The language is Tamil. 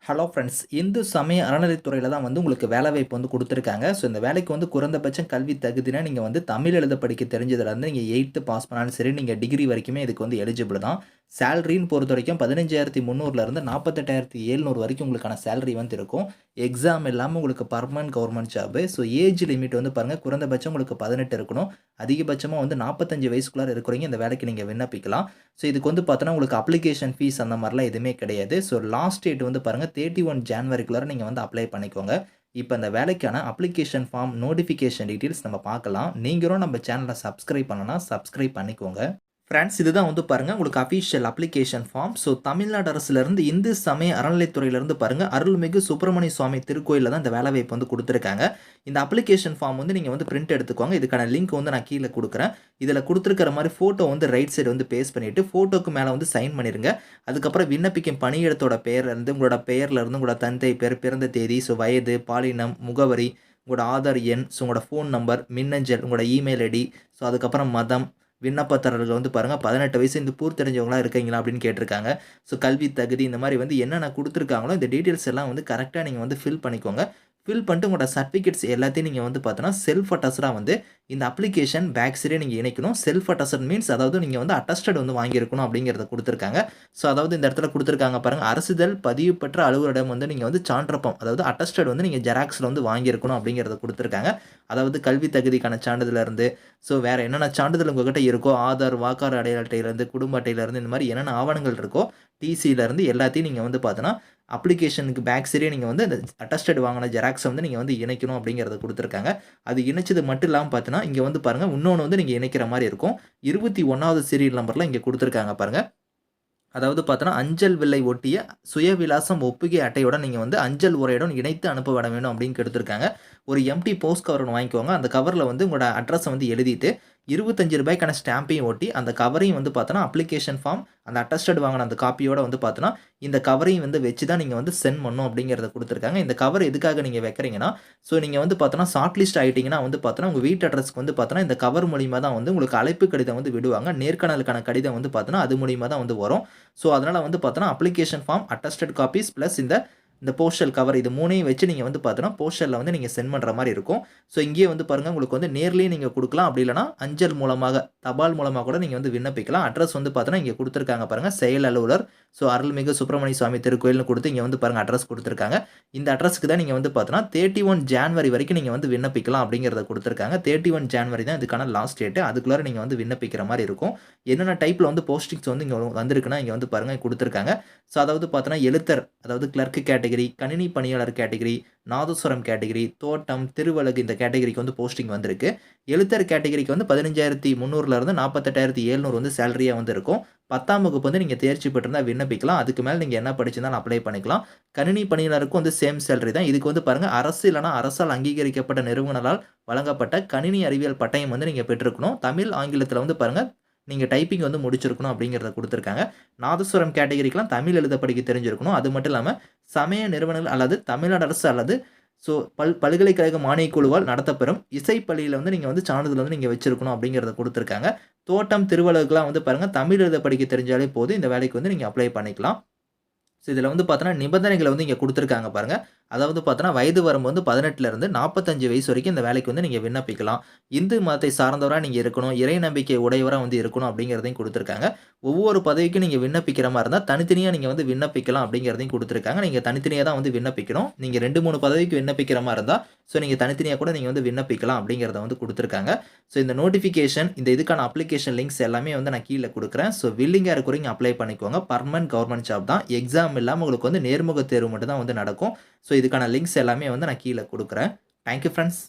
Hello friends. இந்து சமய அறநிலைத்துறையில தான் உங்களுக்கு வேலைவாய்ப்பு குடுத்துருக்காங்க. ஸோ இந்த வேலைக்கு குறைந்தபட்சம் கல்வி தகுதினா, நீங்க தமிழ் எழுத படிக்க தெரிஞ்சதுலருந்து நீங்க 8த் பாஸ் பண்ணாலும் சரி, நீங்க டிகிரி வரைக்குமே இதுக்கு எலிஜிபிள் தான். சேலரின்னு பொறுத்தவரைக்கும் 15,300லேருந்து 48,700 வரைக்கும் உங்களுக்கான சேலரி இருக்கும். எக்ஸாம் இல்லாம உங்களுக்கு permanent government job. So age limit பாருங்க, குறைந்தபட்சம் உங்களுக்கு 18 இருக்கணும். அதிகபட்சமா 45 வயசுக்குள்ளார இருக்கிறவங்க இந்த வேலைக்கு நீங்க விண்ணப்பிக்கலாம். ஸோ இதுக்கு பார்த்தோன்னா, உங்களுக்கு அப்ளிகேஷன் ஃபீஸ் அந்த மாரிலாம் எதுவுமே கிடையாது. ஸோ லாஸ்ட் டேட் பாருங்க 31 ஜான்வரிக்குள்ளார நீங்க அப்ளை பண்ணிக்கோங்க. இப்ப இந்த வேலைக்கான அப்ளிகேஷன் ஃபார்ம், நோட்டிஃபிகேஷன் டீட்டெயில்ஸ் நம்ம பார்க்கலாம். நீங்களும் நம்ம சேனல சப்ஸ்கிரைப் பண்ணலனா சப்ஸ்கிரைப் பண்ணிக்கோங்க. ஃப்ரெண்ட்ஸ், இதுதான் பாருங்க உங்களுக்கு official application form. So Tamil Nadu அரசுலேருந்து இந்து சமய அறநிலைத்துறையிலேருந்து பாருங்க அருள்மிகு சுப்பிரமணிய சுவாமி திருக்கோயிலில் தான் இந்த வேலைவாய்ப்பு கொடுத்துருக்காங்க. இந்த அப்ளிகேஷன் ஃபார்ம் நீங்கள் பிரிண்ட் எடுத்துக்கோங்க. இதுக்கான லிங்க் நான் கீழே கொடுக்குறேன். இதில் கொடுத்துருக்கிற மாதிரி ஃபோட்டோ ரைட் சைடு பேஸ்ட் பண்ணிவிட்டு ஃபோட்டோக்கு மேலே சைன் பண்ணிடுங்க. அதுக்கப்புறம் விண்ணப்பிக்கும் பணியிடத்தோட பெயர்லேருந்து உங்களோட பெயர்லேருந்து உங்களோட தந்தை பேர், பிறந்த தேதி, ஸோ வயது, பாலினம், முகவரி, உங்களோட ஆதார் எண், ஸோ உங்களோட ஃபோன் நம்பர், மின்னஞ்சல், உங்களோட இமெயில் ஐடி, ஸோ அதுக்கப்புறம் மதம், விண்ணப்பதாரர்கள் பாருங்க 18 வயசு இந்த பூர்த்தடைஞ்சவங்களா இருக்கீங்களா அப்படின்னு கேட்டிருக்காங்க. ஸோ கல்வி தகுதி இந்த மாதிரி என்னென்ன கொடுத்துருக்காங்களோ இந்த டீட்டெயில்ஸ் எல்லாம் கரெக்டாக நீங்கள் ஃபில் பண்ணிக்கோங்க. ஃபில் பண்ணிட்டு உங்களோட சர்டிஃபிகேட்ஸ் எல்லாத்தையும் நீங்கள் பார்த்தோன்னா செல்ஃப் அட்டஸ்டாக இந்த அப்ளிகேஷன் பேக் சைடே நீங்கள் இணைக்கணும். செல்ஃப் அட்டஸ்டட் மீன்ஸ் அதாவது நீங்கள் அட்டஸ்டட் வாங்கியிருக்கணும் அப்படிங்கிறத கொடுத்துருக்காங்க. ஸோ அதாவது இந்த இடத்துல கொடுத்துருக்காங்க பாருங்கள், அரசுதல் பதிவு பெற்ற அலுவலரிடம் நீங்கள் சான்றப்பம் அதாவது அட்டஸ்டட் நீங்கள் ஜெராக்ஸில் வாங்கியிருக்கணும் அப்படிங்கிறத கொடுத்துருக்காங்க. அதாவது கல்வி தகுதிக்கான சான்றிதழ்லேருந்து ஸோ வேறு என்னென்ன சான்றிதழ் உங்கள்கிட்ட இருக்கோ, ஆதார், வாக்காளர் அடையாள அட்டையிலேருந்து, குடும்ப அட்டையிலேருந்து இந்த மாதிரி என்னென்ன ஆவணங்கள் இருக்கோ, டிசியிலேருந்து எல்லாத்தையும் நீங்கள் பார்த்தோன்னா அப்ளிகேஷனுக்கு பேக் சைடே நீங்கள் அந்த அட்டஸ்டட் வாங்கின ஜெராக்ஸை நீங்கள் இணைக்கணும் அப்படிங்கிறத கொடுத்துருக்காங்க. அது இணைச்சது மட்டும் இல்லாமல் பார்த்தீங்கன்னா, இங்கே பாருங்கள் இன்னொன்று நீங்கள் இணைக்கிற மாதிரி இருக்கும். 21வது சீரியல் நம்பரில் இங்கே கொடுத்துருக்காங்க பாருங்கள். அதாவது பார்த்தோன்னா, அஞ்சல் வில்லை ஒட்டிய சுயவிலாசம் ஒப்புகை அட்டையோட நீங்கள் அஞ்சல் உரையுடன் இணைத்து அனுப்பப்பட வேண்டும் அப்படின்னு எடுத்திருக்காங்க. ஒரு எம்டி போஸ்ட் கவர் ஒன்று வாங்கிக்கோங்க. அந்த கவரில் உங்களோட அட்ரஸை எழுதிட்டு ₹25க்கான ஸ்டாம்பையும் ஒட்டி அந்த கவரையும் பார்த்தோன்னா அப்ளிகேஷன் ஃபார்ம் அந்த அட்டஸ்டட் வாங்கின அந்த காப்பியோட பார்த்தோன்னா இந்த கவரையும் வச்சு தான் நீங்கள் சென்ட் பண்ணணும் அப்படிங்கிறத கொடுத்துருக்காங்க. இந்த கவர் எதுக்காக நீங்கள் வைக்கிறீங்கன்னா, ஸோ நீங்கள் பார்த்தோன்னா ஷார்ட் லிஸ்ட் ஆகிட்டிங்கன்னா பார்த்தோன்னா உங்கள் வீட்டு அட்ரஸ்க்கு பார்த்தோன்னா இந்த கவர் மூலியமாக தான் உங்களுக்கு அழைப்பு கடிதம் விடுவாங்க. நேர்காணலுக்கான கடிதம் பார்த்தோன்னா அது மூலியமாக தான் வரும். ஸோ அதனால் பார்த்தோன்னா application form, attested copies plus இந்த போஸ்டல் கவர் இது 3யும் வச்சு நீங்கள் பார்த்தோன்னா போஸ்டலில் நீங்கள் சென்ட் பண்ணுற மாதிரி இருக்கும். ஸோ இங்கேயே பாருங்கள் உங்களுக்கு நேர்லேயே நீங்கள் கொடுக்கலாம். அப்படி இல்லைனா அஞ்சல் மூலமாக, தபால் மூலமாக கூட நீங்கள் விண்ணப்பிக்கலாம். அட்ரஸ் பார்த்தோன்னா இங்கே கொடுத்துருக்காங்க பாருங்கள், செயல் அலுவலர், ஸோ அருள்மிகு சுப்பிரமணிய சுவாமி திருக்கோயில்னு கொடுத்து இங்கே பாருங்கள் அட்ரஸ் கொடுத்துருக்காங்க. இந்த அட்ரஸ்க்கு தான் நீங்கள் பார்த்தோன்னா 31 ஜான்வரி வரைக்கும் நீங்கள் விண்ணப்பிக்கலாம் அப்படிங்கிறத கொடுத்துருக்காங்க. 31 ஜான்வரி தான் இதுக்கான லாஸ்ட் டேட்டு. அதுக்குள்ளார நீங்கள் விண்ணப்பிக்கிற மாதிரி இருக்கும். என்னென்ன டைப்பில் போஸ்டிங்ஸ் இங்கே வந்திருக்குன்னா இங்கே பாருங்கள் கொடுத்துருக்காங்க. ஸோ அதாவது பார்த்தோன்னா எழுத்தர், அதாவது கிளர்க்கு கேட்டகரி, கணினி பணியாளர் கேட்டகரி, நாதஸ்வரம் கேட்டகரி, தோட்டம், திருவழகு இந்த கேட்டகரிக்கு போஸ்டிங் வந்திருக்கு. எழுத்தர் கேட்டகரிக்கு 15,300லேருந்து 48,700 சேலரியாக இருக்கும். 10ஆம் வகுப்பு நீங்கள் தேர்ச்சி பெற்றிருந்தால் விண்ணப்பிக்கலாம். அதுக்கு மேலே நீங்கள் என்ன படிச்சிருந்தாலும் அப்ளை பண்ணிக்கலாம். கணினி பணியாளருக்கும் சேம் சேலரி தான். இதுக்கு பாருங்கள், அரசு இல்லைனா அரசால் அங்கீகரிக்கப்பட்ட நிறுவனங்களால் வழங்கப்பட்ட கணினி அறிவியல் பட்டயம் நீங்கள் பெற்றிருக்கணும். தமிழ், ஆங்கிலத்தில் பாருங்கள் நீங்கள் டைப்பிங் முடிச்சிருக்கணும் அப்படிங்கிறத கொடுத்துருக்காங்க. நாதஸ்வரம் கேட்டகரிக்கெலாம் தமிழ் எழுத படிக்க தெரிஞ்சிருக்கணும். அது மட்டும் இல்லாமல் சமய நிறுவனங்கள் அல்லது தமிழ்நாடு அரசு அல்லது ஸோ பல்கலைக்கழக மானியக் குழுவால் நடத்தப்பெறும் இசைப்பள்ளியில் நீங்கள் சான்றிதழ் நீங்கள் வச்சிருக்கணும் அப்படிங்கிறத கொடுத்துருக்காங்க. தோட்டம், திருவள்ளுவருக்குலாம் பாருங்கள் தமிழ் எழுத படிக்க தெரிஞ்சாலே போதும், இந்த வேலைக்கு நீங்கள் அப்ளை பண்ணிக்கலாம். ஸோ இதில் பார்த்தோன்னா நிபந்தனைகளை இங்கே கொடுத்துருக்காங்க பாருங்கள். அதாவது பார்த்தோன்னா வயது வரம்பு 18லேருந்து 45 வயசு வரைக்கும் இந்த வேலைக்கு நீங்கள் விண்ணப்பிக்கலாம். இந்து மதத்தை சார்ந்தவராக நீங்கள் இருக்கணும், இறை நம்பிக்கை உடையவராக இருக்கணும் அப்படிங்கிறதையும் கொடுத்துருக்காங்க. ஒவ்வொரு பதவிக்கும் நீங்கள் விண்ணப்பிக்கிற மாதிரி இருந்தால் தனித்தனியாக நீங்கள் விண்ணப்பிக்கலாம் அப்படிங்கிறதையும் கொடுத்துருக்காங்க. நீங்கள் தனித்தனியாக தான் விண்ணப்பிக்கணும். நீங்கள் 2-3 பதவிக்கு விண்ணப்பிக்கிற மாதிரி இருந்தால் ஸோ நீங்கள் தனித்தனியாக கூட நீங்கள் விண்ணப்பிக்கலாம் அப்படிங்கிறத கொடுத்துருக்காங்க. ஸோ இந்த நோட்டிஃபிகேஷன், இந்த இதுக்கான அப்ளிகேஷன் லிங்க்ஸ் எல்லாமே நான் கீழே கொடுக்குறேன். ஸோ வில்லிங்காக இருக்கிறவங்க அப்ளை பண்ணிக்கோங்க. பர்மனன்ட் கவர்மெண்ட் ஜாப் தான். எக்ஸாம் இல்லாமல் உங்களுக்கு நேர்முக தேர்வு மட்டும் தான் நடக்கும். ஸோ இதுக்கான லிங்க்ஸ் எல்லாமே நான் கீழே கொடுக்குறேன். Thank you friends.